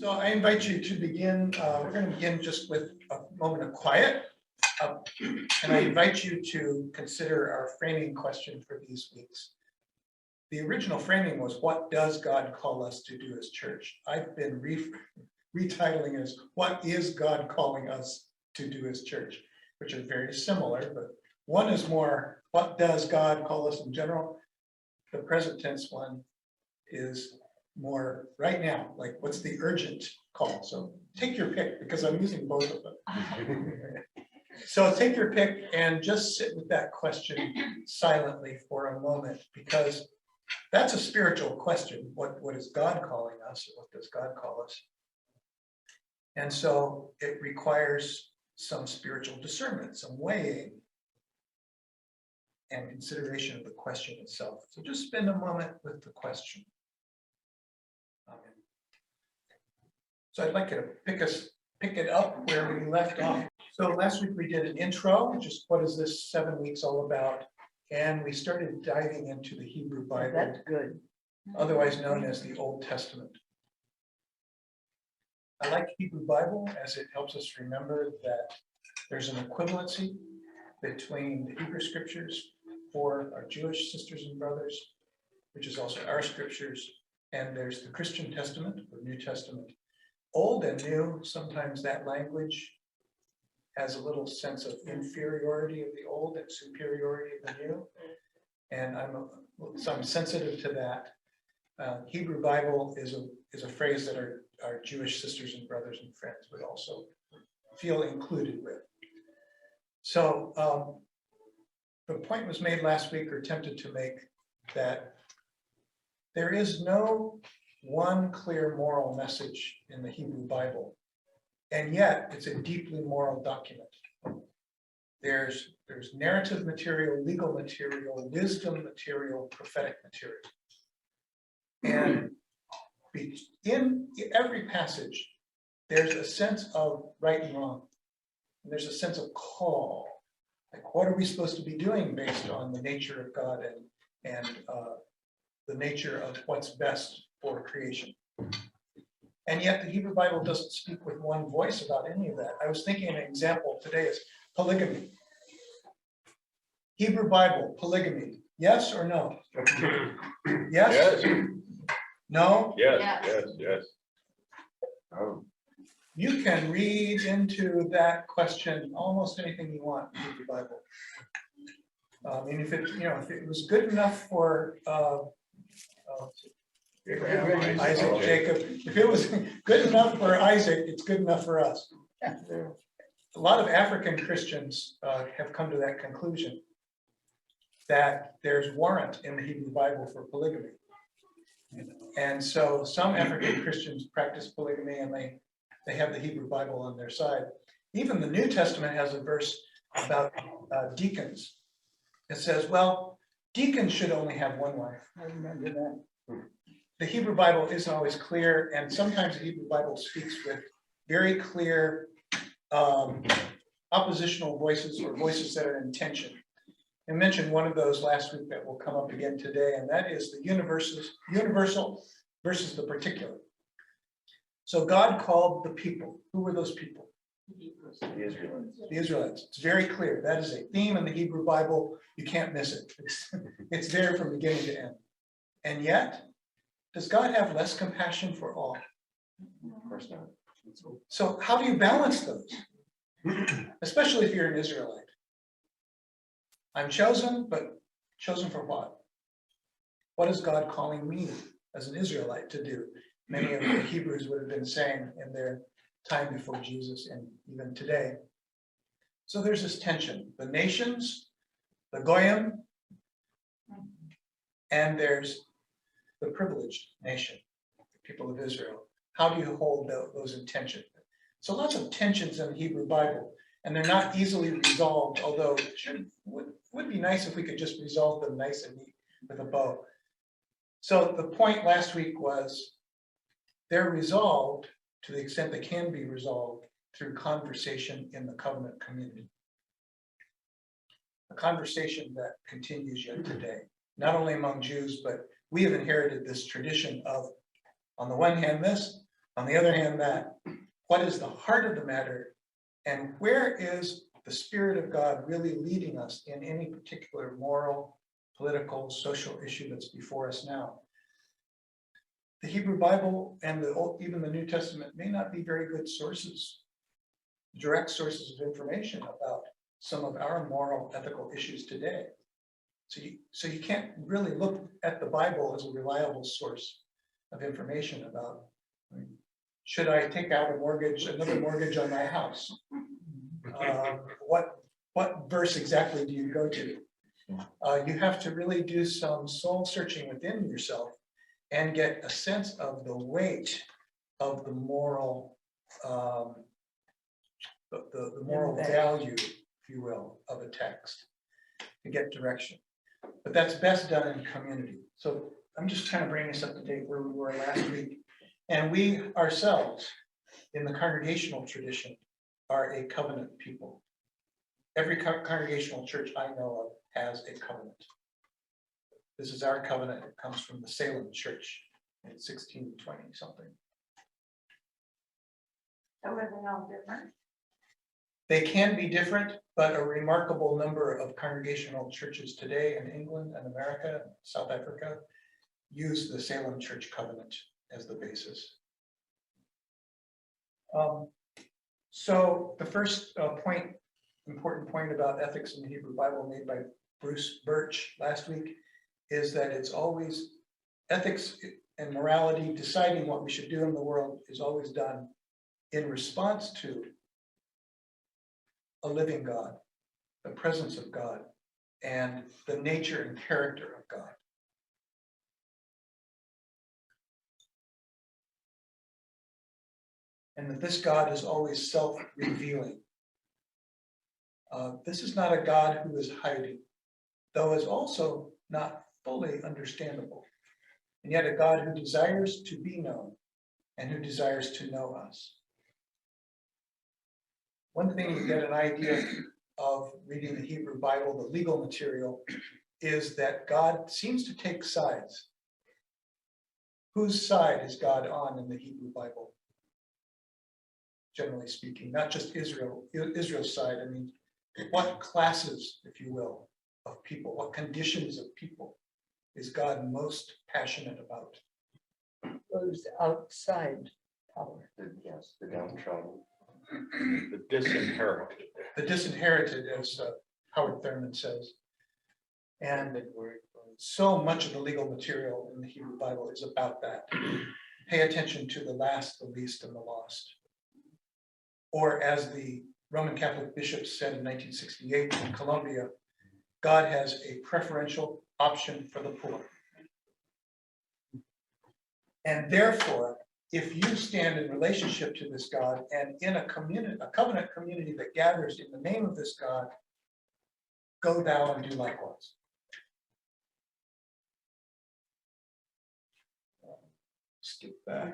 So I invite you to begin. We're going to begin just with a moment of quiet. And I invite you to consider our framing question for these weeks. The original framing was, what does God call us to do as church? I've been retitling as, what is God calling us to do as church? Which are very similar, but one is more, what does God call us in general? The present tense one is more right now, like what's the urgent call? So take your pick, because I'm using both of them. So take your pick and just sit with that question silently for a moment, because that's a spiritual question. What is God calling us? What does God call us? And so it requires some spiritual discernment, some weighing and consideration of the question itself. So just spend a moment with the question. So I'd like you to pick it up where we left off. So last week we did an intro, just what is this 7 weeks all about? And we started diving into the Hebrew Bible. That's good. Otherwise known as the Old Testament. I like Hebrew Bible as it helps us remember that there's an equivalency between the Hebrew scriptures for our Jewish sisters and brothers, which is also our scriptures, and there's the Christian Testament or New Testament. Old and new, sometimes that language has a little sense of inferiority of the old and superiority of the new. And I'm sensitive to that. Hebrew Bible is a phrase that our Jewish sisters and brothers and friends would also feel included with. So the point was made last week, or attempted to make, that there is no one clear moral message in the Hebrew Bible, and yet it's a deeply moral document. There's narrative material, legal material, wisdom material, prophetic material. And in every passage, there's a sense of right and wrong. And there's a sense of call. Like, what are we supposed to be doing based on the nature of God and the nature of what's best for creation? And yet the Hebrew Bible doesn't speak with one voice about any of that. I was thinking an example today is polygamy. Hebrew Bible, polygamy. Yes or no? Yes? Yes. No? Yes. You can read into that question almost anything you want in the Hebrew Bible. And if it was good enough for Abraham, Isaac, Jacob, if it was good enough for Isaac, it's good enough for us. A lot of African Christians have come to that conclusion, that there's warrant in the Hebrew Bible for polygamy. And so some African Christians practice polygamy, and they have the Hebrew Bible on their side. Even the New Testament has a verse about deacons. It says, well, deacons should only have one wife. I remember that. The Hebrew Bible isn't always clear, and sometimes the Hebrew Bible speaks with very clear oppositional voices, or voices that are in tension. I mentioned one of those last week that will come up again today, and that is the universal versus the particular. So God called the people. Who were those people? The Israelites. The Israelites. It's very clear. That is a theme in the Hebrew Bible. You can't miss it. It's there from beginning to end. And yet, does God have less compassion for all? Of course not. So how do you balance those? Especially if you're an Israelite. I'm chosen, but chosen for what? What is God calling me as an Israelite to do? Many of the Hebrews would have been saying in their time before Jesus and even today. So there's this tension. The nations, the Goyim, and there's the privileged nation, the people of Israel. How do you hold those in tension? So lots of tensions in the Hebrew Bible, and they're not easily resolved, although it would be nice if we could just resolve them nice and neat with a bow. So the point last week was they're resolved to the extent they can be resolved through conversation in the covenant community. A conversation that continues yet today, not only among Jews, but we have inherited this tradition of, on the one hand this, On the other hand, that what is the heart of the matter, and where is the Spirit of God really leading us in any particular moral, political, social issue that's before us now? The Hebrew Bible and even the New Testament may not be very good sources, direct sources of information about some of our moral, ethical issues today. So you can't really look at the Bible as a reliable source of information about, should I take out another mortgage on my house? What verse exactly do you go to? You have to really do some soul searching within yourself and get a sense of the weight of the moral, the moral value, if you will, of a text to get direction. But that's best done in community. So I'm just trying to bring us up to date where we were last week. And we ourselves, in the congregational tradition, are a covenant people. Every congregational church I know of has a covenant. This is our covenant. It comes from the Salem Church in 1620 something. So are they all different? They can be different, but a remarkable number of congregational churches today in England and America, South Africa, use the Salem Church covenant as the basis. So the first important point about ethics in the Hebrew Bible made by Bruce Birch last week is that it's always ethics and morality, deciding what we should do in the world, is always done in response to a living God, the presence of God, and the nature and character of God. And that this God is always self-revealing. This is not a God who is hiding, though is also not fully understandable, and yet a God who desires to be known and who desires to know us. One thing you get an idea of reading the Hebrew Bible, the legal material, is that God seems to take sides. Whose side is God on in the Hebrew Bible? Generally speaking, not just Israel's side. I mean, what classes, if you will, of people, what conditions of people is God most passionate about? Those outside power. Yes, the downtrodden, the disinherited. The disinherited, as Howard Thurman says. And so much of the legal material in the Hebrew Bible is about that. Pay attention to the last, the least, and the lost. Or as the Roman Catholic bishops said in 1968 in Colombia, God has a preferential option for the poor. And therefore, if you stand in relationship to this God and in a community, a covenant community that gathers in the name of this God, go thou and do likewise. Skip that.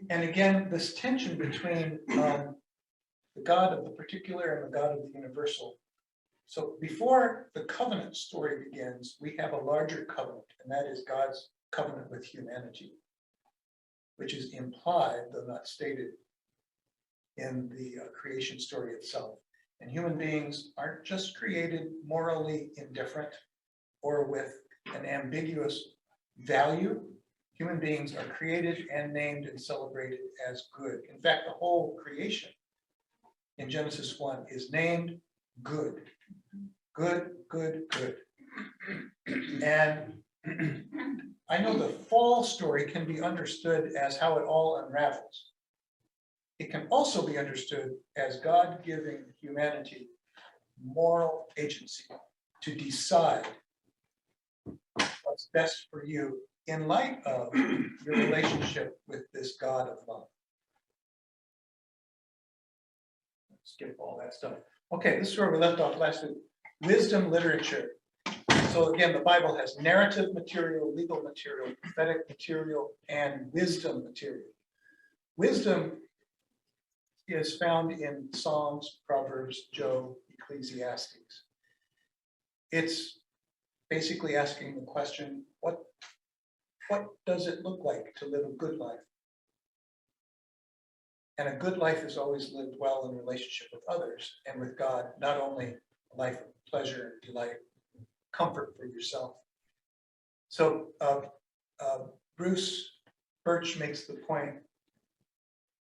And again, this tension between the God of the particular and the God of the universal. So before the covenant story begins, we have a larger covenant, and that is God's covenant with humanity, which is implied, though not stated, in the creation story itself. And human beings aren't just created morally indifferent or with an ambiguous value. Human beings are created and named and celebrated as good. In fact, the whole creation in Genesis 1 is named good. Good, good, good. And I know the fall story can be understood as how it all unravels. It can also be understood as God giving humanity moral agency to decide what's best for you in light of your relationship with this God of love. Skip all that stuff. Okay, this is where we left off last week. Wisdom literature. So again, the Bible has narrative material, legal material, prophetic material, and wisdom material. Wisdom is found in Psalms, Proverbs, Job, Ecclesiastes. It's basically asking the question, what does it look like to live a good life? And a good life is always lived well in relationship with others and with God, not only a life of pleasure and delight, comfort for yourself. So Bruce Birch makes the point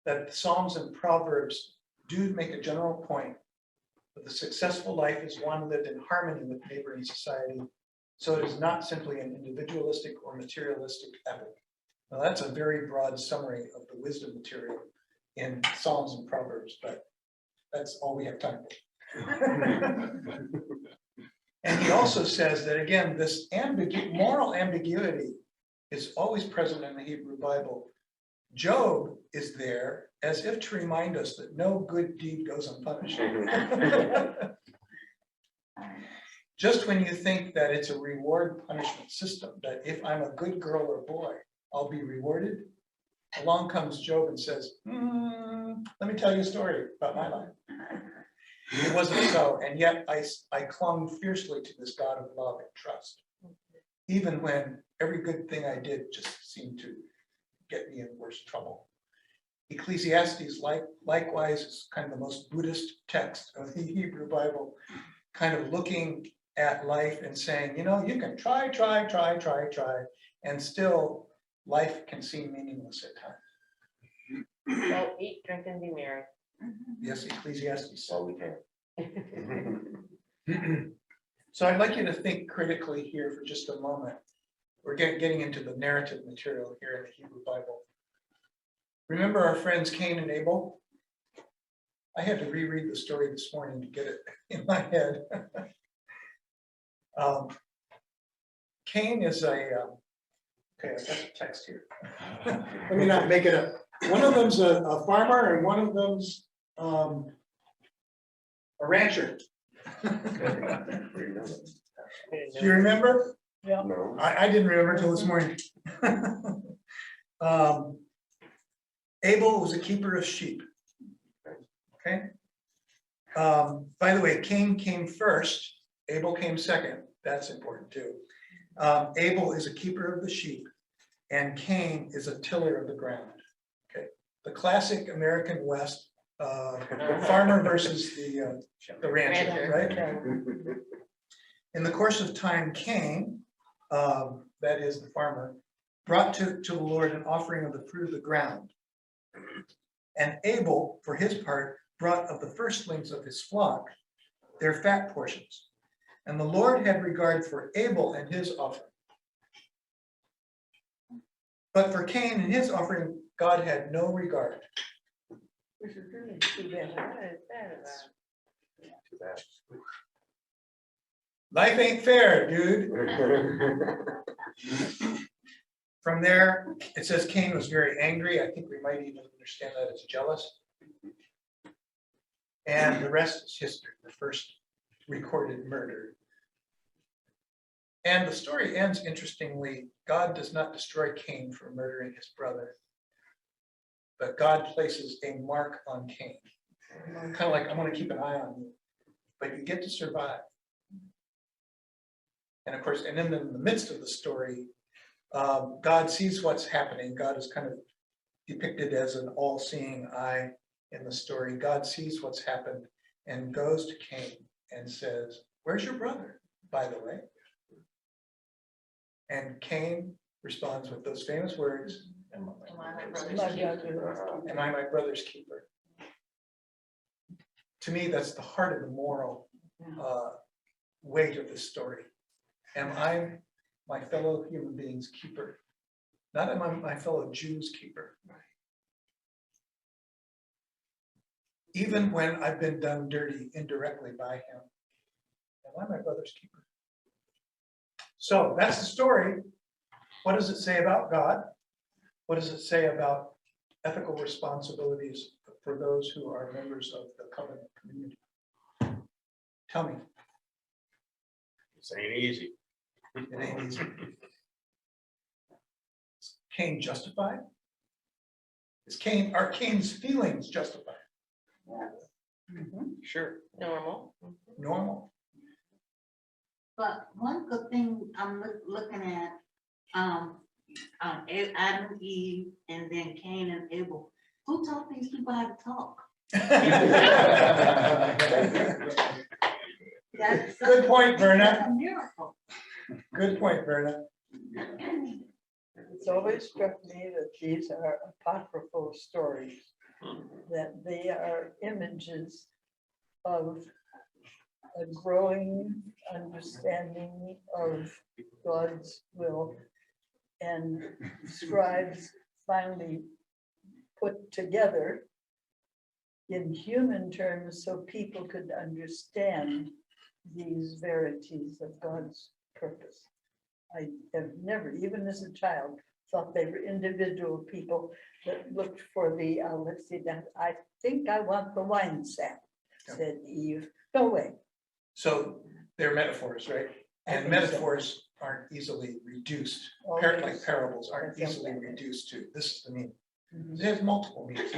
that the Psalms and Proverbs do make a general point that the successful life is one lived in harmony with neighboring society. So it is not simply an individualistic or materialistic epic. Now that's a very broad summary of the wisdom material in Psalms and Proverbs, but that's all we have time for. And he also says that, again, this moral ambiguity is always present in the Hebrew Bible. Job is there as if to remind us that no good deed goes unpunished. Just when you think that it's a reward punishment system, that if I'm a good girl or boy, I'll be rewarded, along comes Job and says, let me tell you a story about my life. It wasn't so, and yet I clung fiercely to this God of love and trust, even when every good thing I did just seemed to get me in worse trouble. Ecclesiastes, likewise, is kind of the most Buddhist text of the Hebrew Bible, kind of looking at life and saying, you know, you can try, and still life can seem meaningless at times. So eat, drink, and be merry. Yes, Ecclesiastes. All we can. So I'd like you to think critically here for just a moment. We're getting into the narrative material here in the Hebrew Bible. Remember our friends Cain and Abel? I had to reread the story this morning to get it in my head. Cain is okay, I got the text here. Let me not make it up. One of them's a farmer and one of them's a rancher. Do you remember? Yeah. No. I didn't remember until this morning. Abel was a keeper of sheep. Okay. By the way, Cain came first. Abel came second. That's important too. Abel is a keeper of the sheep, and Cain is a tiller of the ground. Okay. The classic American West farmer versus the rancher, right? In the course of time, Cain, that is the farmer, brought to the Lord an offering of the fruit of the ground. And Abel, for his part, brought of the firstlings of his flock, their fat portions. And the Lord had regard for Abel and his offering. But for Cain and his offering, God had no regard. This is really too bad. What is that about? Too bad. Life ain't fair, dude. From there, it says Cain was very angry. I think we might even understand that as jealous. And the rest is history, the first recorded murder. And the story ends interestingly. God does not destroy Cain for murdering his brother, but God places a mark on Cain. Kind of like, I'm going to keep an eye on you, but you get to survive. And of course, and then in the midst of the story, God sees what's happening. God is kind of depicted as an all-seeing eye in the story. God sees what's happened and goes to Cain and says, "Where's your brother, by the way?" And Cain responds with those famous words, "Am I my brother's keeper?" To me, that's the heart of the moral weight of this story. Am I my fellow human being's keeper? Not am I my fellow Jew's keeper. Even when I've been done dirty indirectly by him, am I my brother's keeper? So that's the story. What does it say about God? What does it say about ethical responsibilities for those who are members of the covenant community? Tell me. This ain't easy. It ain't easy. Is Cain justified? Are Cain's feelings justified? Sure. Normal. Normal? But one good thing I'm looking at, Adam, Eve, and then Cain and Abel, Who taught these people how to talk? That's Good point, that's Verna. a miracle. Good point, Verna. It's always struck me that these are apocryphal stories, that they are images of a growing understanding of God's will. And scribes finally put together in human terms so people could understand these verities of God's purpose. I have never, even as a child, thought they were individual people that looked for the, let's see, that I think I want the wine sap, said Eve. Go away. So they're metaphors, right? I And think so. metaphors aren't easily reduced. Always. Like parables aren't That's easily okay. reduced to, this is the meaning. Mhm. It has multiple meanings.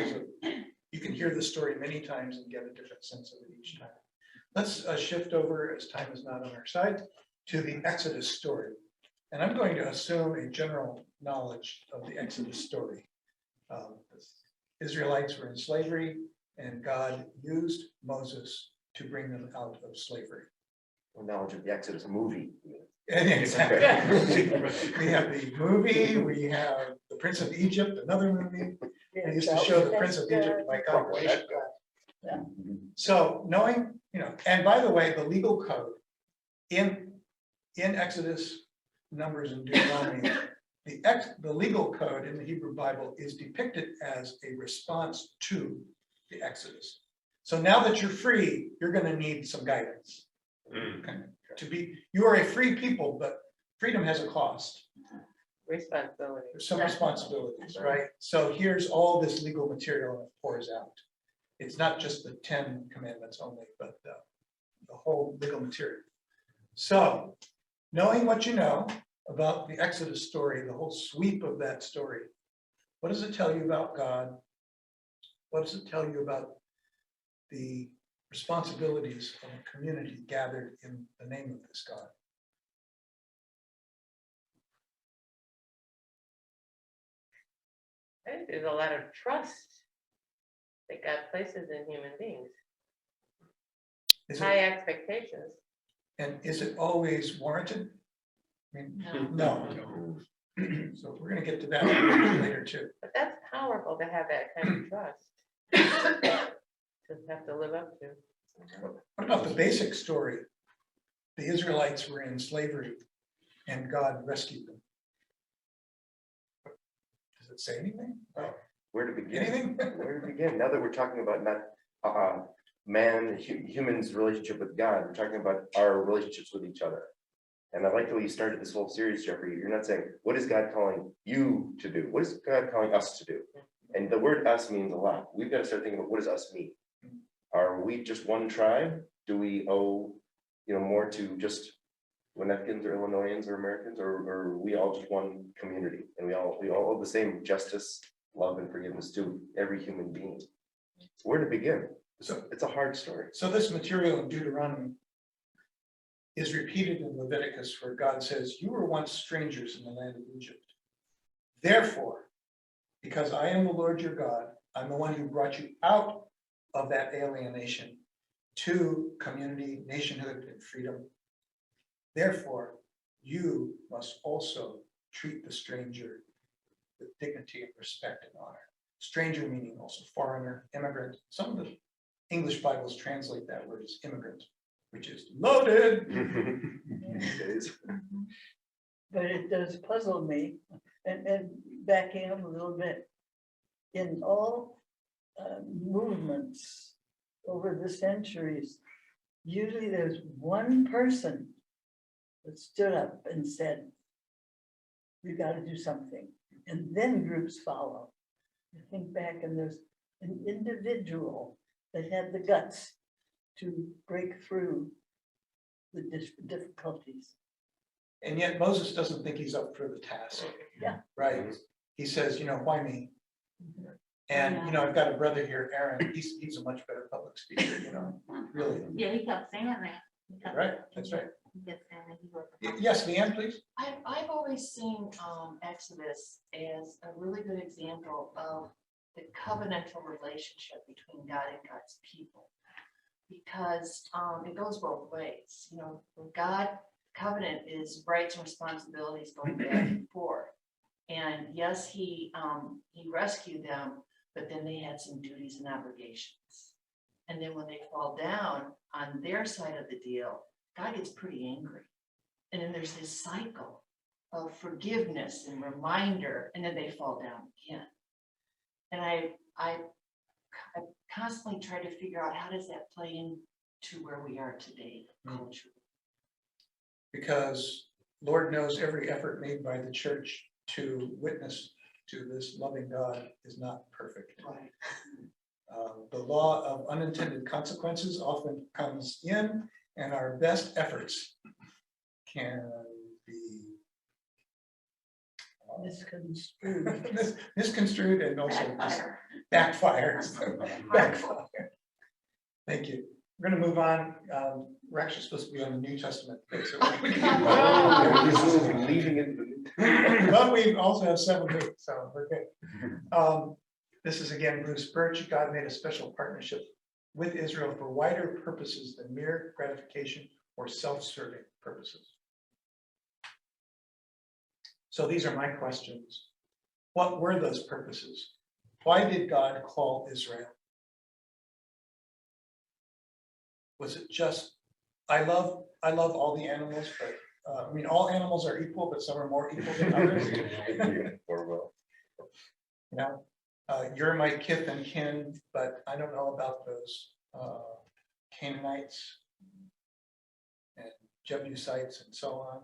You can hear the story many times and get a different sense of it each time. Let's shift over, as time is not on our side, to the Exodus story. And I'm going to assume a general knowledge of the Exodus story. Israelites were in slavery and God used Moses to bring them out of slavery. Knowledge of the Exodus movie. And exactly. We have the movie, we have the Prince of Egypt, another movie. I used to show the Prince of Egypt to my congregation. Yeah. So knowing, and by the way, the legal code in Exodus, Numbers, and Deuteronomy, the legal code in the Hebrew Bible is depicted as a response to the Exodus. So now that you're free, you're going to need some guidance. Okay. You are a free people, but freedom has a cost. Responsibility. There's some responsibilities, right? So here's all this legal material that pours out. It's not just the 10 commandments only, but the whole legal material. So knowing what you know about the Exodus story, the whole sweep of that story, what does it tell you about God? What does it tell you about the responsibilities of a community gathered in the name of this God? I think there's a lot of trust that God places in human beings, Is high it, expectations. and is it always warranted? I mean, no. So we're going to get to that later too. But that's powerful to have that kind of trust. To have to live up to. What about the basic story? The Israelites were in slavery and God rescued them. Does it say anything? Where to begin? Anything? Where to begin? Now that we're talking about not humans' relationship with God, we're talking about our relationships with each other. And I like the way you started this whole series, Jeffrey. You're not saying, what is God calling you to do? What is God calling us to do? And the word us means a lot. We've got to start thinking about, what does us mean? Are we just one tribe? Do we owe, more to just Winnetkins or Illinoisans or Americans, or are we all just one community? And we all owe the same justice, love, and forgiveness to every human being. So where to begin? So It's a hard story. So this material in Deuteronomy is repeated in Leviticus, where God says, you were once strangers in the land of Egypt. Therefore, because I am the Lord your God, I'm the one who brought you out of that alienation to community, nationhood, and freedom. Therefore, you must also treat the stranger with dignity and respect and honor. Stranger meaning also foreigner, immigrant. Some of the English Bibles translate that word as immigrant, which is loaded. These days. But it does puzzle me, and backing up a little bit, in all movements over the centuries, usually there's one person that stood up and said, we've got to do something, and then groups follow. I think back, and there's an individual that had the guts to break through the difficulties. And yet Moses doesn't think he's up for the task. Yeah. Right. He says, why me? And, I've got a brother here, Aaron, he's a much better public speaker, really. Yeah, he kept saying that. He kept- Right, that's right. He kept saying that he was the Yes, Leanne, please. I've always seen Exodus as a really good example of the covenantal relationship between God and God's people. Because it goes both ways, you know, when God covenant is rights and responsibilities going back and forth. And yes, he rescued them, but then they had some duties and obligations. And then when they fall down on their side of the deal, God gets pretty angry. And then there's this cycle of forgiveness and reminder, and then they fall down again. And I constantly try to figure out, how does that play into where we are today culturally? Because Lord knows every effort made by the church to witness to this loving God is not perfect. Right. The law of unintended consequences often comes in, and our best efforts can be misconstrued and also just backfires. Backfire. Thank you. We're going to move on. We're actually supposed to be on the New Testament. So Leading into but we also have 7 weeks, so we're good. This is again Bruce Birch. God made a special partnership with Israel for wider purposes than mere gratification or self-serving purposes. So these are my questions. What were those purposes? Why did God call Israel? Was it just, I love all the animals, but I mean, all animals are equal, but some are more equal than others. You know, you're my kith and kin, but I don't know about those Canaanites and Jebusites and so on.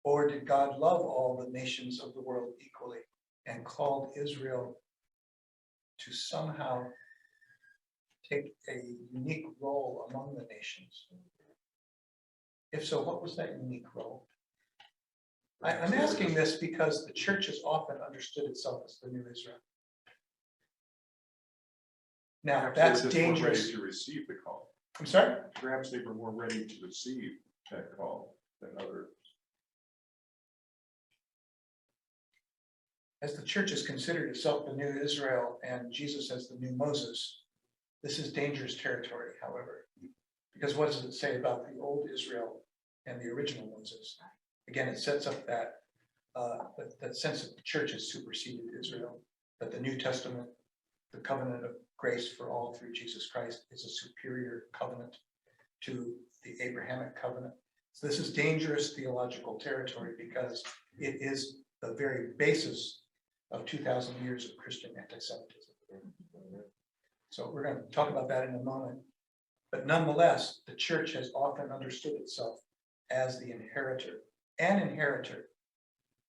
Or did God love all the nations of the world equally and called Israel to somehow take a unique role among the nations? If so, what was that unique role? I'm asking this because the church has often understood itself as the new Israel. Now, Perhaps that's they were just more dangerous. ready to receive the call. I'm sorry? Perhaps they were more ready to receive that call than others. As the church has considered itself the new Israel and Jesus as the new Moses, this is dangerous territory, however, because what does it say about the old Israel and the original Moses? Again, it sets up that sense that the church has superseded Israel, that the New Testament, the covenant of grace for all through Jesus Christ, is a superior covenant to the Abrahamic covenant. So this is dangerous theological territory because it is the very basis of 2,000 years of Christian anti-Semitism. So we're going to talk about that in a moment. But nonetheless, the church has often understood itself as the inheritor,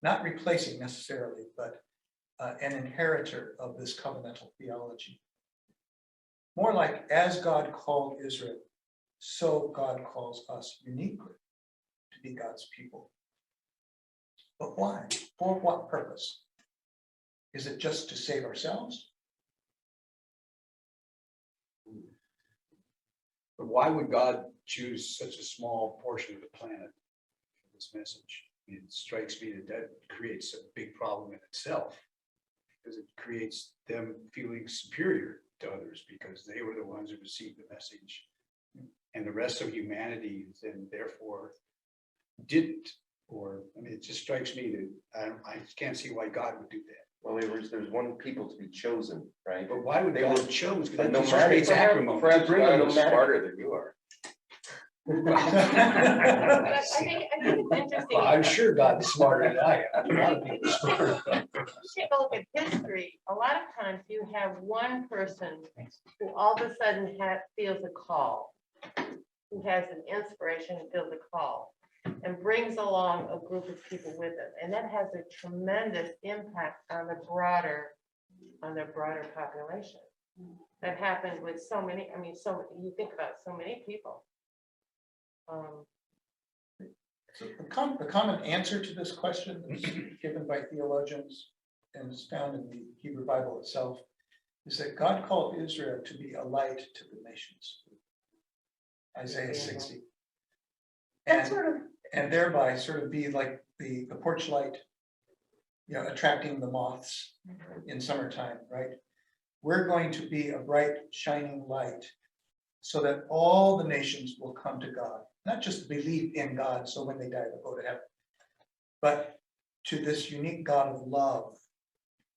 not replacing necessarily, but an inheritor of this covenantal theology. More like, as God called Israel, so God calls us uniquely to be God's people. But why? For what purpose? Is it just to save ourselves? But why would God choose such a small portion of the planet for this message? It strikes me that creates a big problem in itself, because it creates them feeling superior to others because they were the ones who received the message, and the rest of humanity then therefore didn't. Or I mean, it just strikes me that I can't see why God would do that. Well, there's one people to be chosen, right? But why would They God were- choose? but Because no that creates matter- acrimony. Perhaps bring God them was no matter- smarter than you are. But I think it's interesting. Well, I'm sure God's smarter than I am. A lot of people are smarter. If you take a look at history, a lot of times you have one person who all of a sudden feels a call, who has an inspiration and feels a call, and brings along a group of people with them. And that has a tremendous impact on the broader population. That happened with so many, I mean, you think about so many people. So the common answer to this question that's given by theologians and is found in the Hebrew Bible itself is that God called Israel to be a light to the nations. Isaiah 60. That's And thereby sort of be like the porch light, attracting the moths in summertime, right? We're going to be a bright, shining light so that all the nations will come to God, not just believe in God, so when they die, they'll go to heaven, but to this unique God of love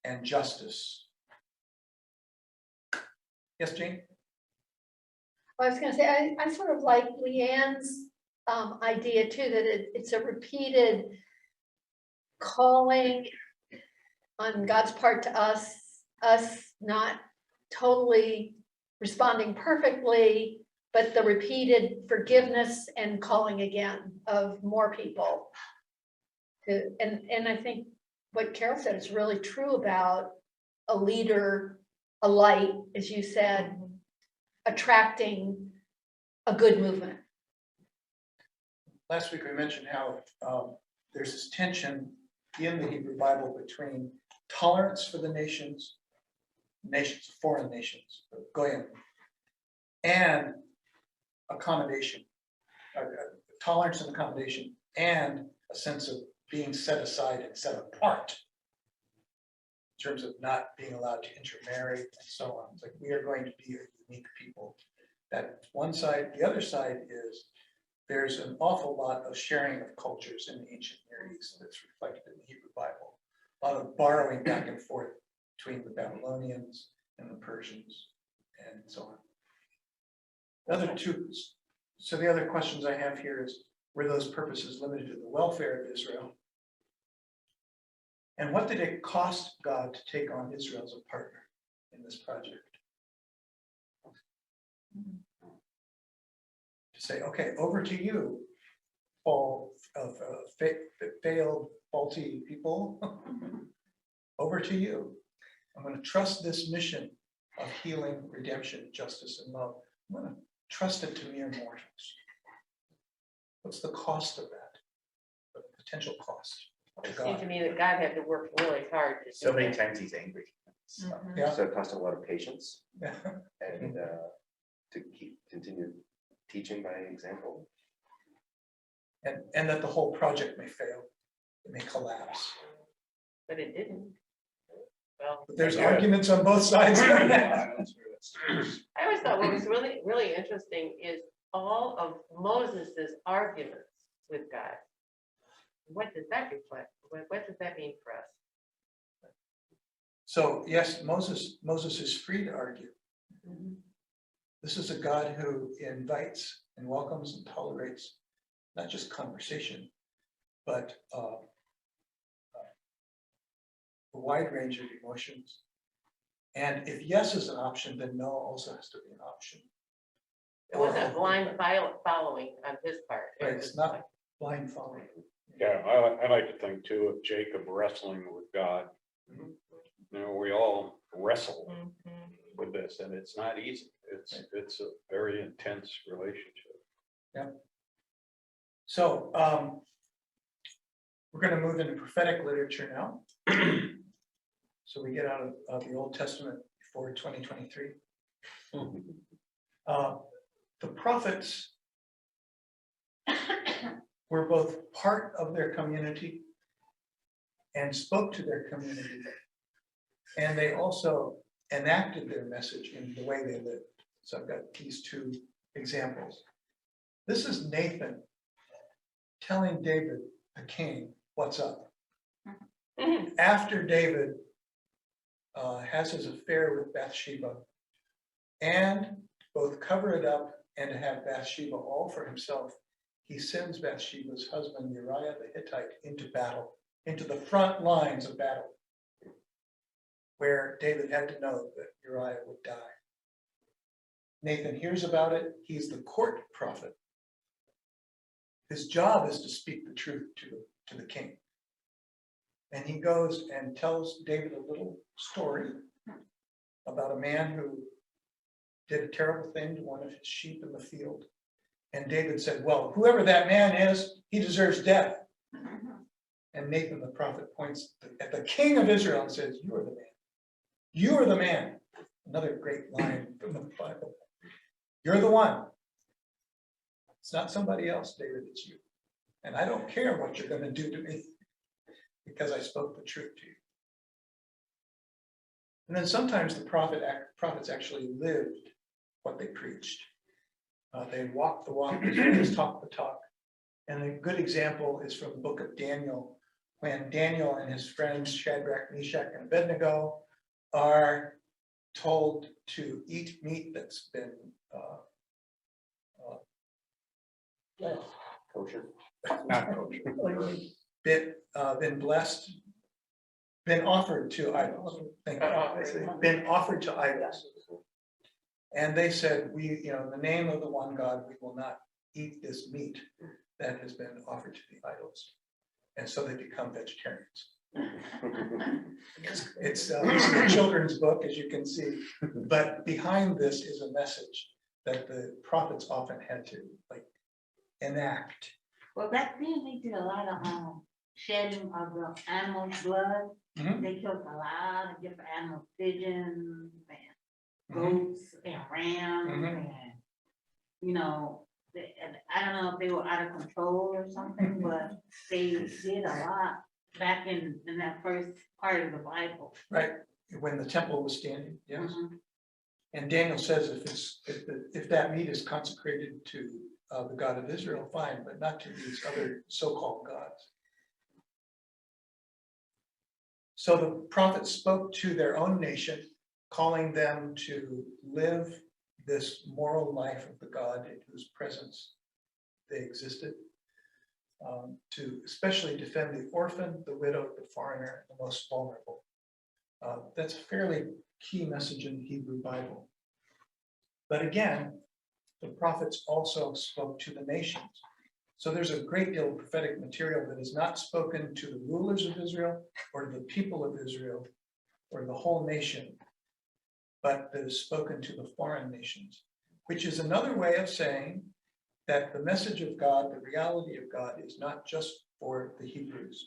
and justice. Yes, Jane? I was gonna say, I sort of like Leanne's idea too, that it's a repeated calling on God's part to us not totally responding perfectly, but the repeated forgiveness and calling again of more people. And I think what Carol said is really true about a leader, a light, as you said, attracting a good movement. Last week we mentioned how there's this tension in the Hebrew Bible between tolerance for the nations, foreign nations, goyim, and accommodation, tolerance and accommodation, and a sense of being set aside and set apart in terms of not being allowed to intermarry and so on. It's like we are going to be a unique people. That's one side. The other side is there's an awful lot of sharing of cultures in the ancient Near East that's reflected in the Hebrew Bible. A lot of borrowing back and forth between the Babylonians and the Persians and so on. The other questions I have here is, were those purposes limited to the welfare of Israel? And what did it cost God to take on Israel as a partner in this project? To say, okay, over to you, all of failed, faulty people, over to you. I'm going to trust this mission of healing, redemption, justice, and love. I'm going to trust it to mere mortals. What's the cost of that? The potential cost It to seems God. to me that God had to work really hard to So do many that. times he's angry. Yeah. So it costs a lot of patience Yeah. and to continue teaching by example. And that the whole project may fail, it may collapse. But it didn't. Well, But there's Yeah. arguments on both sides. I always thought what was really, really interesting is all of Moses's arguments with God. What does that reflect? What does that mean for us? So yes, Moses is free to argue. This is a God who invites and welcomes and tolerates not just conversation, but a wide range of emotions. And if yes is an option, then no also has to be an option. It wasn't blind following on his part. It Right, was it's not like, blind following. Yeah, I like to think too of Jacob wrestling with God. Mhm. You know, we all wrestle mhm. with this, and it's not easy. It's a very intense relationship. So we're going to move into prophetic literature now. So we get out of the Old Testament before 2023. The prophets were both part of their community and spoke to their community. And they also enacted their message in the way they lived. So I've got these two examples. This is Nathan telling David, the king, what's up. After David has his affair with Bathsheba and both cover it up and to have Bathsheba all for himself, he sends Bathsheba's husband Uriah the Hittite into battle, into the front lines of battle, where David had to know that Uriah would die. Nathan hears about it. He's the court prophet. His job is to speak the truth to the king. And he goes and tells David a little story about a man who did a terrible thing to one of his sheep in the field. And David said, well, whoever that man is, he deserves death. And Nathan the prophet points at the king of Israel and says, you are the man. You are the man. Another great line from the Bible. You're the one. It's not somebody else, David, it's you. And I don't care what you're going to do to me. because I spoke the truth to you. And then sometimes the prophets actually lived what they preached. They walked the walk as well as talked the talk. And a good example is from the book of Daniel, when Daniel and his friends Shadrach, Meshach, and Abednego are told to eat meat that's been Kosher. Not kosher. been blessed, been offered to idols. Thank you. Been offered to idols. And they said, we, in the name of the one God, we will not eat this meat that has been offered to the idols. And so they become vegetarians. It's a children's book, as you can see, but behind this is a message that the prophets often had to enact. Well, back then they did a lot of shedding of the animal's blood. Mhm. They killed a lot of different animals, pigeons and Mhm. goats and rams Mhm. and and I don't know if they were out of control or something, but they did a lot back in that first part of the Bible. Right, when the temple was standing, yes. Mhm. And Daniel says if that meat is consecrated to the God of Israel, fine, but not to these other so-called gods. So the prophets spoke to their own nation, calling them to live this moral life of the God in whose presence they existed, to especially defend the orphan, the widow, the foreigner, the most vulnerable. That's a fairly key message in the Hebrew Bible. But again, the prophets also spoke to the nations. So there's a great deal of prophetic material that is not spoken to the rulers of Israel or the people of Israel or the whole nation, but that is spoken to the foreign nations, which is another way of saying that the message of God, the reality of God, is not just for the Hebrews,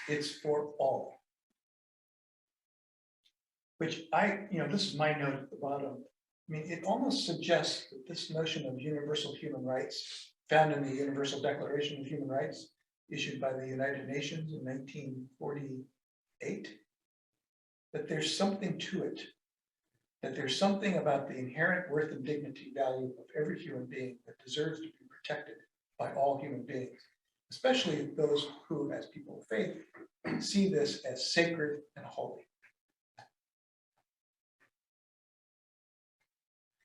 it's for all. Which this is my note at the bottom. I mean, it almost suggests that this notion of universal human rights found in the Universal Declaration of Human Rights issued by the United Nations in 1948, that there's something to it, that there's something about the inherent worth and dignity value of every human being that deserves to be protected by all human beings, especially those who, as people of faith, see this as sacred and holy.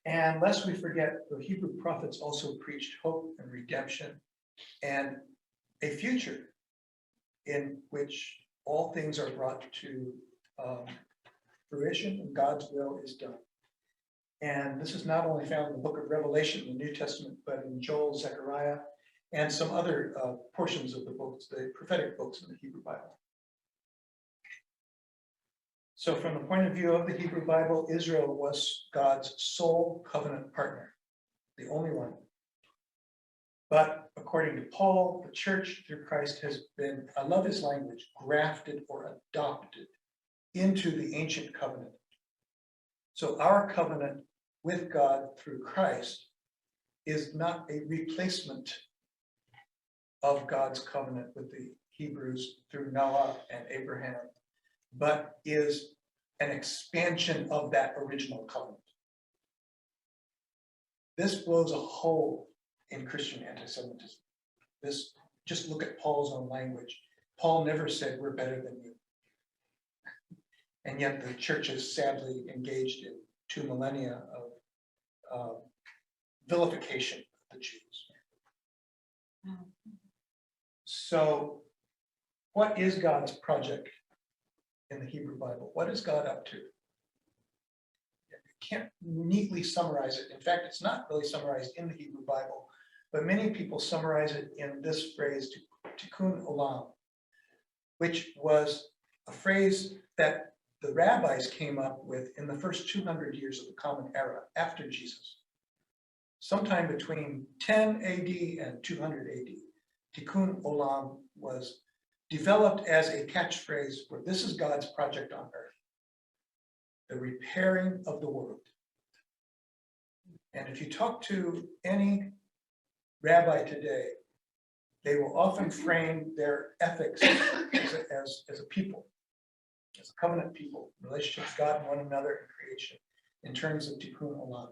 And lest we forget, the Hebrew prophets also preached hope and redemption and a future in which all things are brought to fruition and God's will is done. And this is not only found in the book of Revelation in the New Testament, but in Joel, Zechariah, and some other portions of the books, the prophetic books in the Hebrew Bible. So from the point of view of the Hebrew Bible, Israel was God's sole covenant partner, the only one. But according to Paul, the church through Christ has been, I love his language, grafted or adopted into the ancient covenant. So our covenant with God through Christ is not a replacement of God's covenant with the Hebrews through Noah and Abraham, but is an expansion of that original covenant. This blows a hole in Christian anti-Semitism. Just look at Paul's own language. Paul never said we're better than you. And yet the church is sadly engaged in 2 millennia of vilification of the Jews. So what is God's project in the Hebrew Bible? What is God up to? You can't neatly summarize it. In fact, it's not really summarized in the Hebrew Bible, but many people summarize it in this phrase, tikkun olam, which was a phrase that the rabbis came up with in the first 200 years of the Common Era after Jesus. Sometime between 10 AD and 200 AD, tikkun olam was developed as a catchphrase for this is God's project on earth, the repairing of the world. And if you talk to any rabbi today, they will often frame their ethics as a people, as a covenant people, relationship with God and one another and creation, in terms of tikkun olam.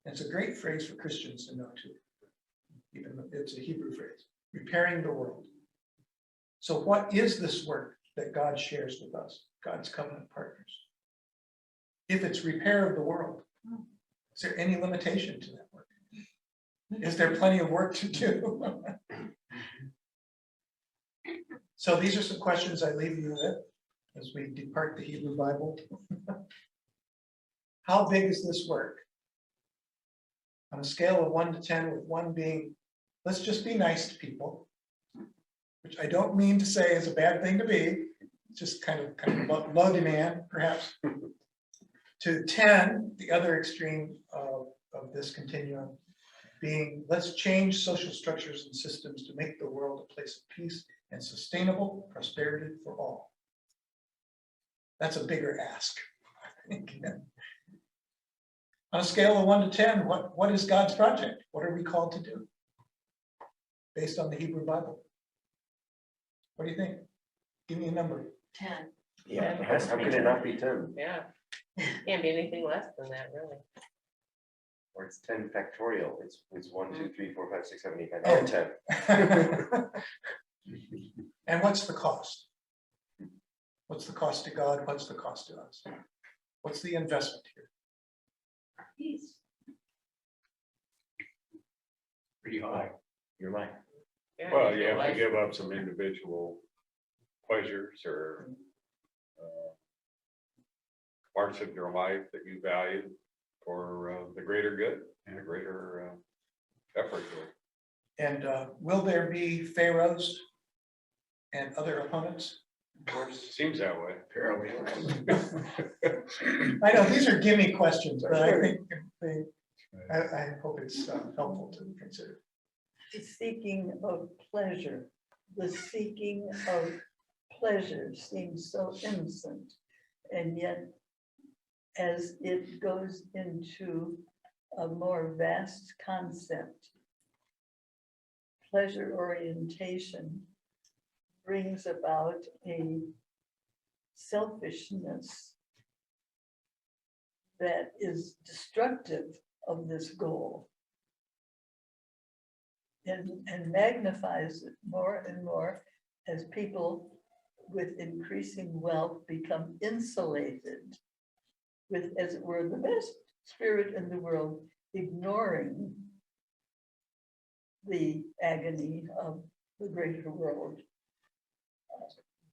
And it's a great phrase for Christians to know too, even though it's a Hebrew phrase, repairing the world. So what is this work that God shares with us, God's covenant partners? If it's repair of the world, is there any limitation to that work? Is there plenty of work to do? So these are some questions I leave you with as we depart the Hebrew Bible. How big is this work? On a scale of 1 to 10, with 1 being, let's just be nice to people, which I don't mean to say is a bad thing to be, it's just kind of low demand, perhaps. To 10, the other extreme of this continuum being, let's change social structures and systems to make the world a place of peace and sustainable prosperity for all. That's a bigger ask, I think. On a scale of 1 to 10, what is God's project? What are we called to do? Based on the Hebrew Bible. What do you think? Give me a number. 10. Yeah, how can it not be 10? Yeah. Can't be anything less than that, really. Or it's 10 factorial. It's 1, 2, 3, 4, 5, 6, 7, 8, 9, Oh. and 10. And what's the cost? What's the cost to God? What's the cost to us? What's the investment here? Peace. Pretty high. You're right. Well, you have to give up some individual pleasures or parts of your life that you value for the greater good and a greater effort. And will there be pharaohs and other opponents? Of course, seems that way. Apparently. I know these are gimme questions, but I think I hope it's helpful to consider. The seeking of pleasure, the seeking of pleasure seems so innocent. And yet, as it goes into a more vast concept, pleasure orientation brings about a selfishness that is destructive of this goal. And magnifies it more and more as people with increasing wealth become insulated with, as it were, the best spirit in the world, ignoring the agony of the greater world.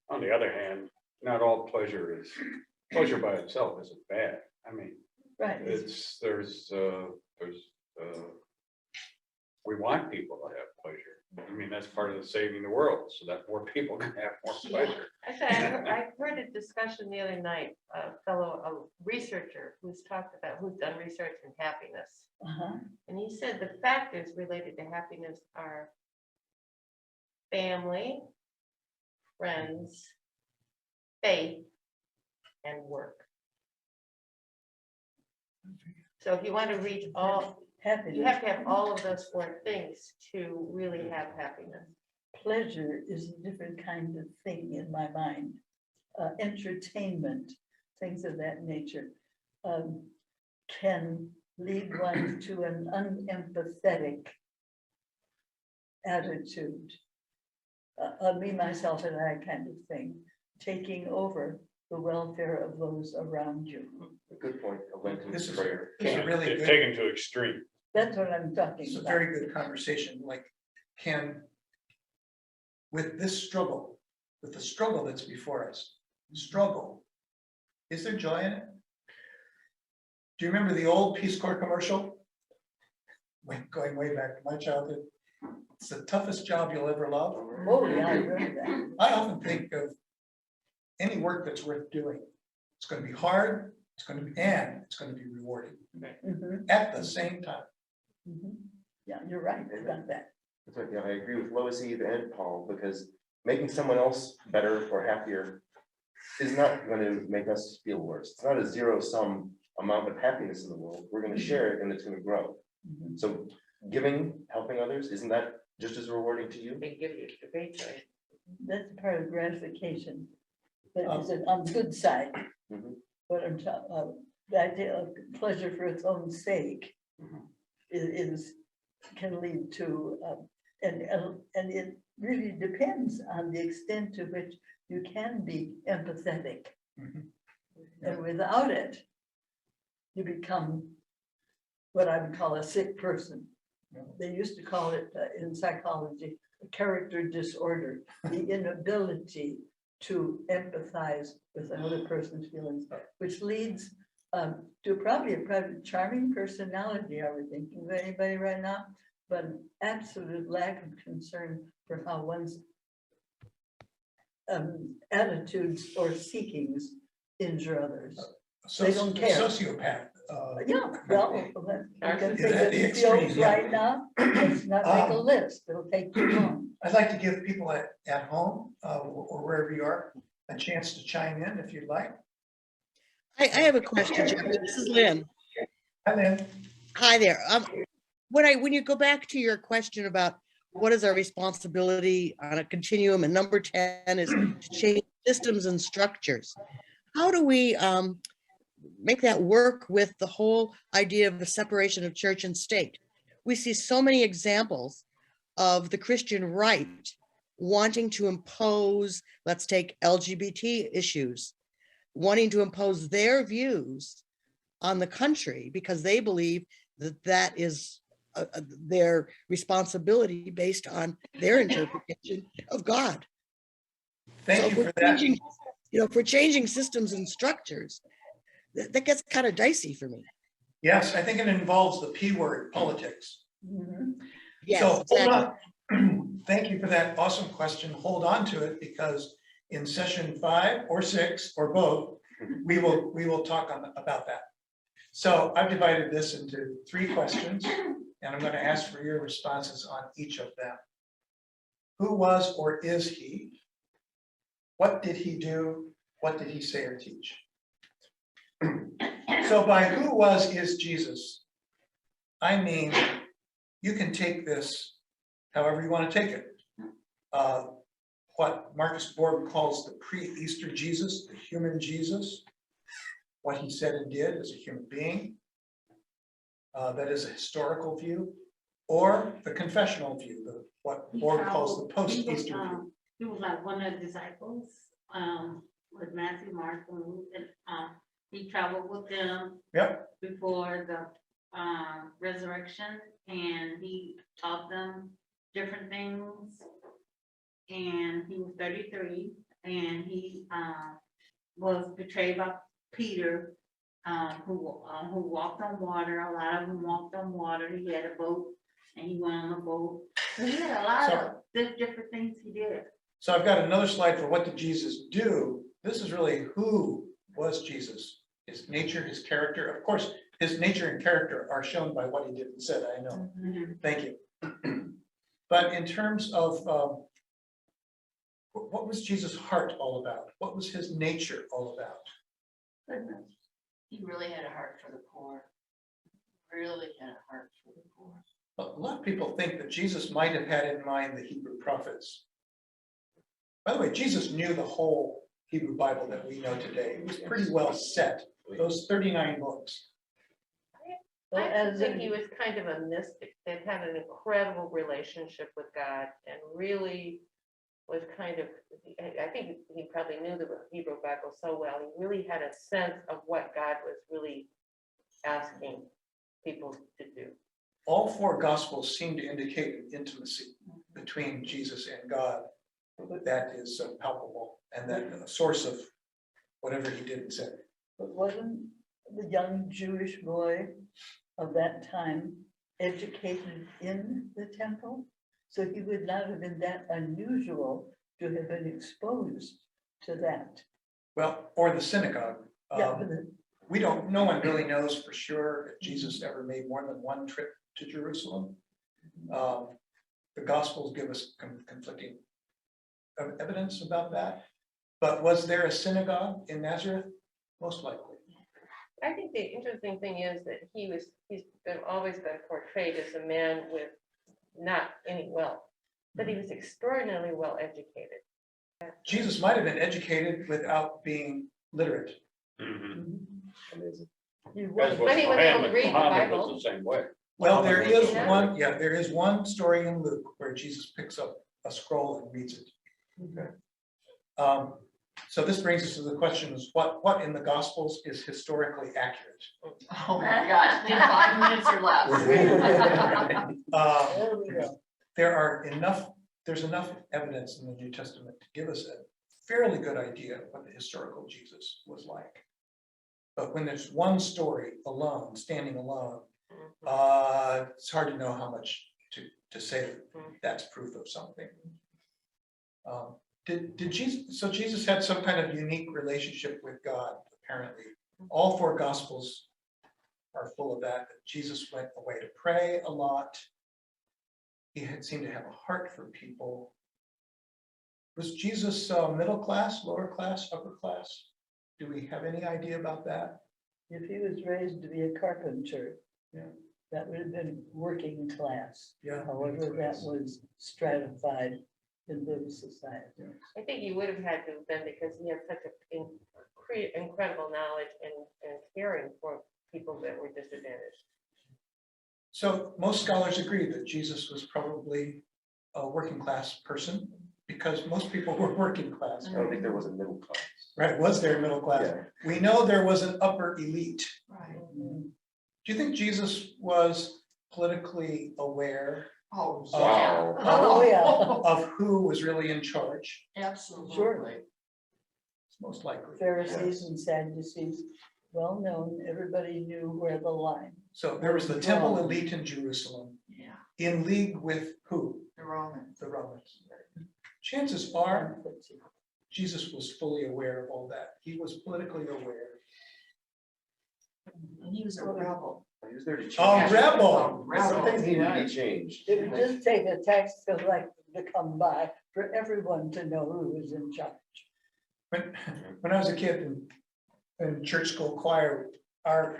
On the other hand, not all pleasure by itself isn't bad. I mean, Right. we want people to have pleasure. I mean, that's part of the saving the world, so that more people can have more pleasure. I heard a discussion the other night, a researcher who's done research in happiness. Uh-huh. And he said the factors related to happiness are family, friends, faith, and work. So if you want to reach all, Happiness. you have to have all of those 4 things to really have happiness. Pleasure is a different kind of thing in my mind. Entertainment, things of that nature, can lead one to an unempathetic attitude. Me, myself, and I kind of thing, taking over the welfare of those around you. A good point. A Lenten This is prayer. really It's good. taken to extreme. That's what I'm talking It's a about. very good conversation, like, with this struggle, with the struggle that's before us, is there joy in it? Do you remember the old Peace Corps commercial? Going way back to my childhood. It's the toughest job you'll ever love. Oh, yeah, I remember that. I often think of any work that's worth doing. It's going to be hard, it's going to be rewarding Mhm, at the same time. mhm. Yeah, you're right about that. That's right. Yeah, I agree with Lois Eve and Paul, because making someone else better or happier is not going to make us feel worse. It's not a zero-sum amount of happiness in the world. We're going to share it and it's going to grow. Mhm. So giving, helping others, isn't that just as rewarding to you? They give you the great choice. That's part of gratification. But Oh. is it on the good side? Mhm. What I'm talking, the idea of pleasure for its own sake can lead to, and it really depends on the extent to which you can be empathetic. Mhm. And without it, you become what I would call a sick person. They used to call it in psychology, a character disorder, the inability to empathize with another person's feelings, which leads to probably a charming personality. Are we thinking of anybody right now? But an absolute lack of concern for how one's attitudes or seekings injure others. They don't care. Sociopath. Yeah, well, we can Is think that of the the extreme? fields Yeah. right now. Let's not make a list. It'll take too long. I'd like to give people at home or wherever you are a chance to chime in if you'd like. I have a question, Jeffrey. This is Lynn. Hi, Lynn. Hi there. When you go back to your question about what is our responsibility on a continuum, and number 10 is to change systems and structures. How do we make that work with the whole idea of the separation of church and state? We see so many examples of the Christian right wanting to impose, let's take LGBT issues, wanting to impose their views on the country because they believe that that is their responsibility based on their interpretation of God. Thank you for that. If we're changing systems and structures, that gets kind of dicey for me. Yes, I think it involves the P word, politics. Mhm. Yes, So hold exactly. on. Thank you for that awesome question. Hold on to it because in session 5 or 6 or both, we will talk about that. So I've divided this into 3 questions and I'm going to ask for your responses on each of them. Who was or is he? What did he do? What did he say or teach? So by who was is Jesus, I mean, you can take this however you want to take it. What Marcus Borg calls the pre-Easter Jesus, the human Jesus, what he said and did as a human being, that is a historical view, or the confessional view, what Borg calls the post-Easter view. He was like one of the disciples, with Matthew, Mark, and Luke, and he traveled with them. Yep. Before the resurrection, and he taught them different things. And he was 33, and he was betrayed by Peter, who walked on water. A lot of them walked on water. He had a boat, and he went on a boat. So he had a lot of different things he did. So I've got another slide for what did Jesus do. This is really who was Jesus, his nature, his character. Of course, his nature and character are shown by what he did and said, I know. Thank you. But in terms of what was Jesus' heart all about? What was his nature all about? He really had a heart for the poor. Really had a heart for the poor. A lot of people think that Jesus might have had in mind the Hebrew prophets. By the way, Jesus knew the whole Hebrew Bible that we know today. It was pretty well set, those 39 books. Well, I as think in- he was kind of a mystic that had an incredible relationship with God and really was kind of, I think he probably knew the Hebrew Bible so well. He really had a sense of what God was really asking people to do. All 4 gospels seem to indicate an intimacy between Jesus and God that is palpable and that a source of whatever he did and said. But wasn't the young Jewish boy of that time educated in the temple? So he would not have been that unusual to have been exposed to that. Well, or the synagogue. Yeah, but the- No one really knows for sure if Jesus ever made more than one trip to Jerusalem. The Gospels give us conflicting evidence about that. But was there a synagogue in Nazareth? Most likely. I think the interesting thing is that he's always been portrayed as a man with not any wealth, but he was extraordinarily well educated. Jesus might have been educated without being literate. Amazing. He As was, But he was able to read the Muhammad Bible. was the same way. Well, there is Yeah. one, yeah, there is one story in Luke where Jesus picks up a scroll and reads it. Okay. So this brings us to the question is what in the Gospels is historically accurate? Oh my gosh, in 5 minutes or less. there we go. There's enough evidence in the New Testament to give us a fairly good idea of what the historical Jesus was like. But when there's one story alone, standing alone, it's hard to know how much to say that's proof of something. Did Jesus, so Jesus had some kind of unique relationship with God, apparently. All 4 Gospels are full of that. Jesus went away to pray a lot. He seemed to have a heart for people. Was Jesus middle class, lower class, upper class? Do we have any idea about that? If he was raised to be a carpenter, Yeah. that would have been working class. Yeah. However, that was stratified in those societies. I think he would have had to have been because he had such an incredible knowledge and caring for people that were disadvantaged. So most scholars agree that Jesus was probably a working class person because most people were working class. I don't think there was a middle class. Right, was there middle class? Yeah. We know there was an upper elite. Right. Do you think Jesus was politically aware Oh, Wow. yeah. Oh, yeah. of who was really in charge? Absolutely. It's most likely. Pharisees and Sadducees, well known, everybody knew where the line. So there was the temple elite in Jerusalem Yeah, in league with who? the Romans. The Romans. Chances are Jesus was fully aware of all that. He was politically aware. And he was a rebel. He was there to change. A rebel. Some things need to be changed. It would just take a tax collector to come by for everyone to know who was in charge. When I was a kid in church school choir, our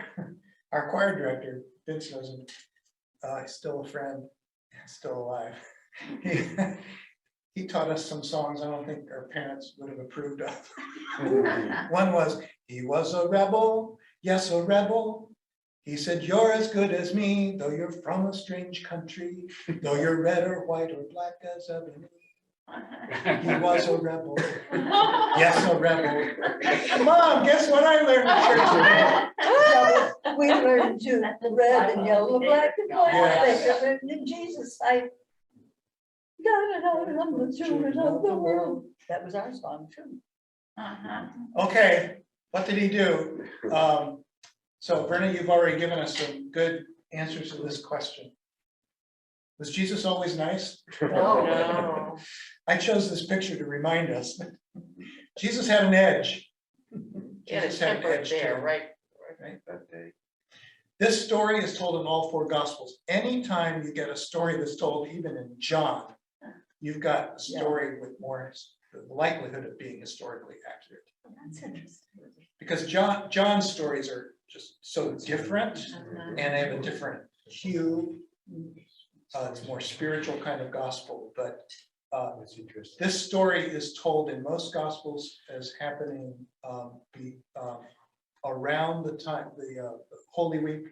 choir director, Vince wasn't, he's still a friend, still alive. He taught us some songs I don't think our parents would have approved of. One was, he was a rebel, yes, a rebel. He said, you're as good as me, though you're from a strange country, though you're red or white or black as ebony. He was a rebel, yes, a rebel. Mom, guess what I learned in church today? We learned to red and yellow, black and white. Yes. They learned in Jesus' sight. God and I am the children of the world. That was our song too. Okay, what did he do? So Verna, you've already given us some good answers to this question. Was Jesus always nice? No. I chose this picture to remind us. Jesus had an edge. Yeah, the Jesus had an temper edge to there, him. right? That day. This story is told in all 4 Gospels. Anytime you get a story that's told even in John, you've got a story with more the likelihood of being historically accurate. That's interesting. Because John's stories are just so different and they have a different hue. It's more spiritual kind of gospel, but That's interesting. this story is told in most Gospels as happening around the time, the Holy Week.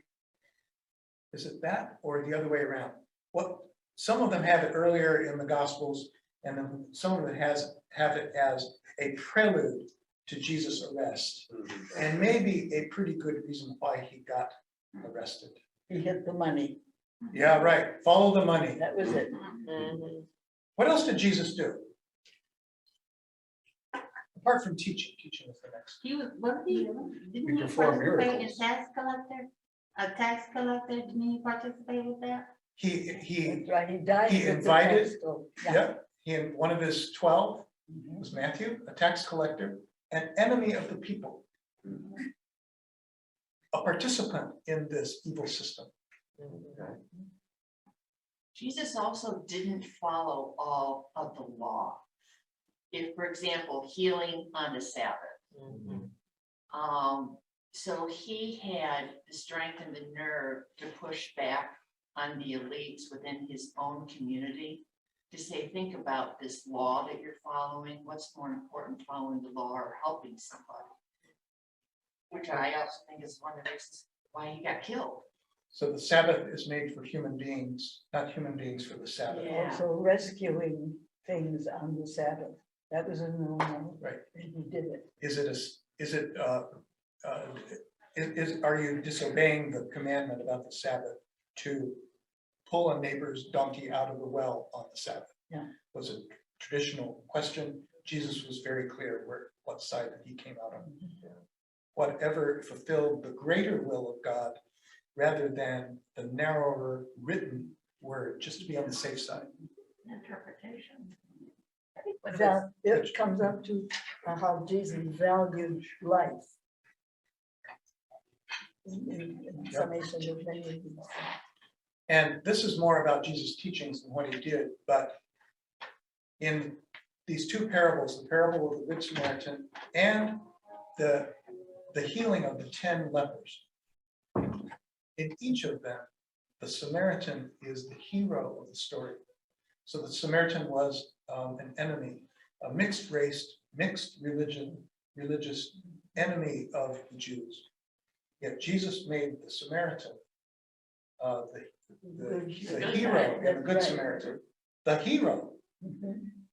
Is it that or the other way around? Some of them have it earlier in the Gospels, and then some of it have it as a prelude to Jesus' arrest, and maybe a pretty good reason why he got arrested. He hit the money. Yeah, right. Follow the money. That was it. Mhm. What else did Jesus do? Apart from teaching is the next. He was, wasn't he, didn't he performed participate in miracles. tax collector, didn't he participate with that? He That's right, he died. he with the invited- tax bill. Yeah. Yep, one of his 12 Mhm. was Matthew, a tax collector, an enemy of the people, a participant in this evil system. Jesus also didn't follow all of the law. If, for example, healing on the Sabbath. So he had the strength and the nerve to push back on the elites within his own community to say, think about this law that you're following. What's more important, following the law or helping somebody? Which I also think is one of the reasons why he got killed. So the Sabbath is made for human beings, not human beings for the Sabbath. Yeah. Also rescuing things on the Sabbath. That was a no-no. Right. And he did it. Are you disobeying the commandment about the Sabbath to pull a neighbor's donkey out of the well on the Sabbath? Yeah. Was a traditional question. Jesus was very clear what side that he came out on. Whatever fulfilled the greater will of God rather than the narrower written word, just to be on the safe side. Interpretation. It comes up to how Jesus valued life. In summation of many of these. And this is more about Jesus' teachings than what he did, but in these two parables, the parable of the Good Samaritan and the healing of the 10 lepers, in each of them, the Samaritan is the hero of the story. So the Samaritan was an enemy, a mixed race, mixed religious enemy of the Jews. Yet Jesus made the Samaritan the hero and the Good Samaritan, the hero,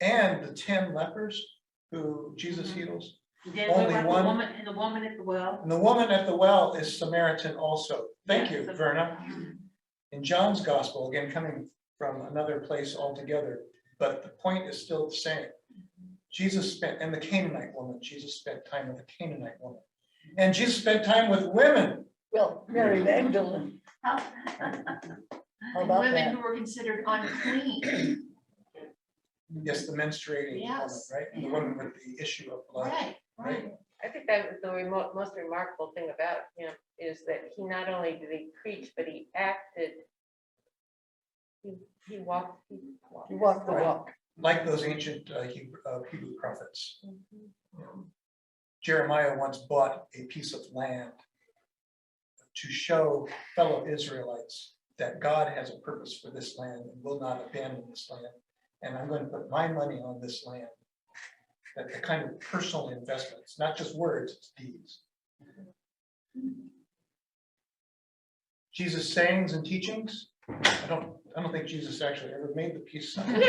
and the 10 lepers who Jesus heals. Then Only what about one. the woman and the woman at the well? And the woman at the well is Samaritan also. Thank you, Yes. Verna. In John's gospel, again, coming from another place altogether, but the point is still the same. Jesus spent, and the Canaanite woman, Jesus spent time with the Canaanite woman. And Jesus spent time with women. Well, Mary Magdalene. How- How And about women that? who were considered unclean. Yes, the menstruating woman, Yes. right? And the woman with the issue of blood. Right. I think that was the most remarkable thing about him is that he not only did he preach, but he acted. He walked. He walked the walk. Like those ancient Hebrew prophets. Jeremiah once bought a piece of land to show fellow Israelites that God has a purpose for this land and will not abandon this land. And I'm going to put my money on this land. That the kind of personal investments, not just words, it's deeds. Jesus' sayings and teachings. I don't think Jesus actually ever made the peace sign.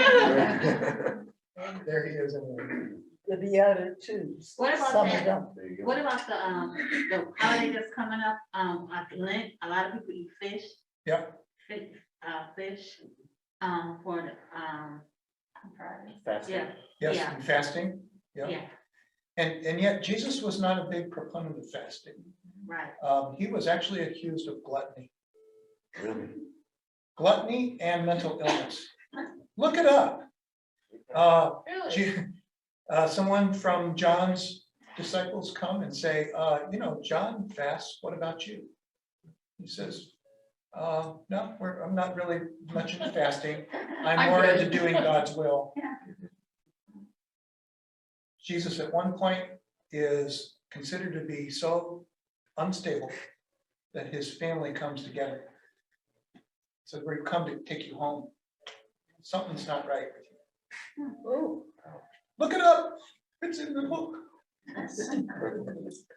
There he is anyway. The Beatitudes. What about sum that? it up. There you go. What about the holiday that's coming up, like Lent, a lot of people eat fish. Yep. Fish, for the, Fasting. yeah, Yes, Yeah. and fasting. Yeah. yeah, And yet Jesus was not a big proponent of fasting. right. He was actually accused of gluttony. Really? Gluttony and mental illness. Look it up. Really? Someone from John's disciples come and say, John fasts, what about you? He says, no, I'm not really much into fasting. I'm more into doing God's will. Jesus at one point is considered to be so unstable that his family comes together. So we've come to take you home. Something's not right with you. Oh, Look it up. It's in the book.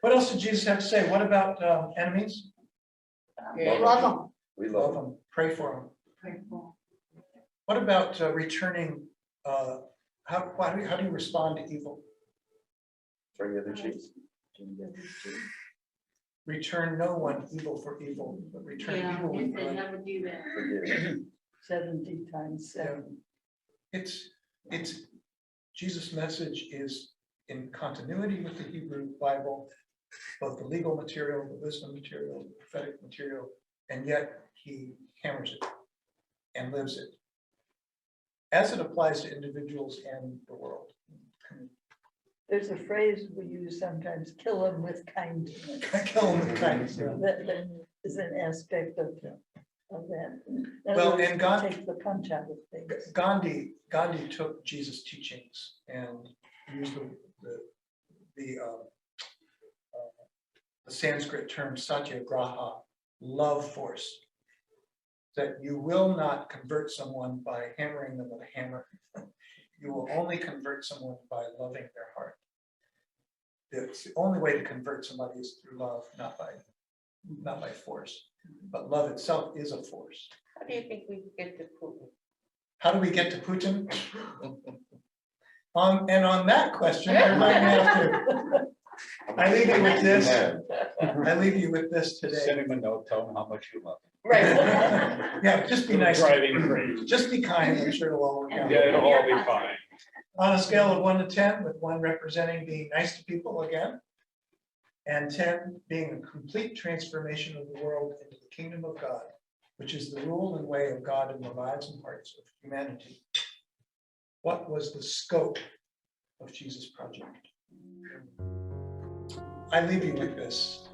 What else did Jesus have to say? What about enemies? love them. We Love love them. them. Pray for them. What about returning? How do you respond to evil? Turn the other cheeks. Return no one evil for evil, but return Yeah, evil he with said good. never do that. Forgive. 70 times 7. It's Jesus' message is in continuity with the Hebrew Bible, both the legal material, the wisdom material, the prophetic material, and yet he hammers it and lives it as it applies to individuals and the world. There's a phrase we use sometimes, kill them with kindness. Kill them with kindness, yeah. That is an aspect of that. In other Well, words, and God- take the punch out of things. Gandhi took Jesus' teachings and used the Sanskrit term satyagraha, love force. that you will not convert someone by hammering them with a hammer. You will only convert someone by loving their heart. It's the only way to convert somebody is through love, not by force. But love itself is a force. How do you think we get to Putin? How do we get to Putin? And on that question, we're going to have to, I leave you with this. I leave you with this Send today. him a note, tell him how much you love him. Right. Yeah, just be nice. Driving crazy. Just be kind, I'm sure it'll all work out. Yeah, it'll all be fine. On a scale of 1 to 10, with 1 representing being nice to people again, and 10 being a complete transformation of the world into the kingdom of God, which is the rule and way of God in the lives and hearts of humanity. What was the scope of Jesus' project? I leave you with this.